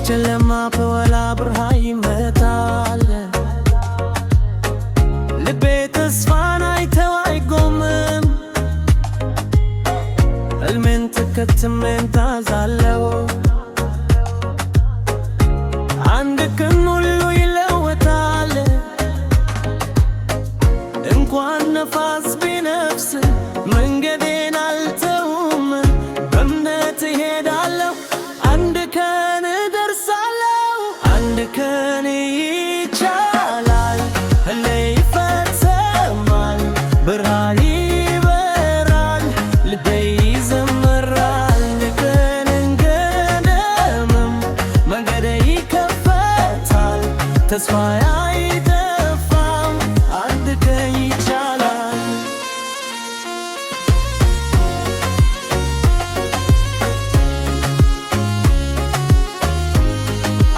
ከጨለማ በኋላ ብርሃን ይመጣል። ልቤ ተስፋን አይተው አይቆምም። ሕልሜን ተከትሜ እጓዛለሁ። አንድ ቀን ሁሉ ይለወጣል። እንኳን ነፋስ ቢነፍስ መንገዴን አልተውም። በእምነት እሄዳለሁ፣ አንድ ቀን እደርሳለሁ። አንድ ቀን ይቻላል፣ ሕልሜ ይፈጸማል። ብርሃን ይበራል፣ ልቤ ይዘምራል። አንድ ቀን እንገደምም፣ መንገዴ ይከፈታል። ተስፋዬ አይጠፋም፣ አንድ ቀን ይቻላል።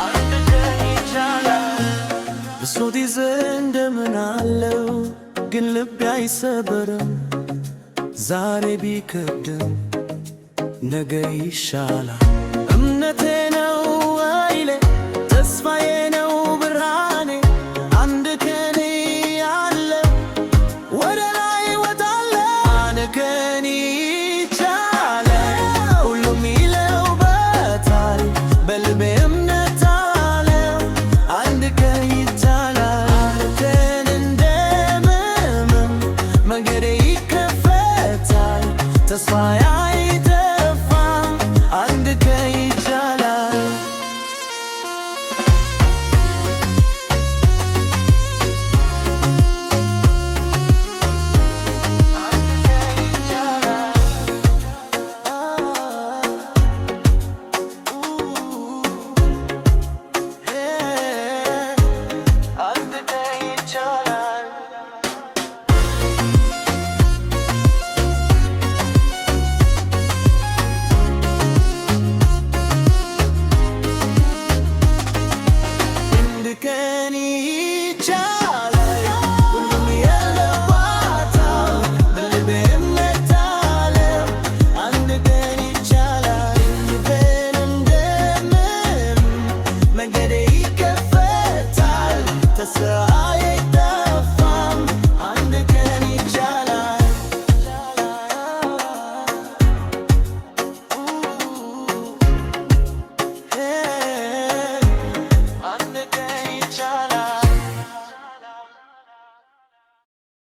አንድ ቀን ይቻላል። ብሶት ይዘህ እንደምን አለው፣ ግን ልቤ አይሰበርም። ዛሬ ቢከብድም ነገ ይሻላል። እምነቴ ነው ኃይሌ፣ ተስፋዬ ነው ብርሃኔ። አንድ ቀን ያለው ወደ ላይ እወጣለሁ። አንድ ቀን ይቻላል፣ ሁሉም ይለወጣል። በልቤ እምነት አለ፣ አንድ ቀን ይቻላል። አንድ ቀን እንደምንም መንገዴ ይከፈታል። ተስፋዬ አይጠፋም፣ አንድ ቀን ይቻላል። አንድ ቀን ይቻላል። አንድ ቀን ይቻላል።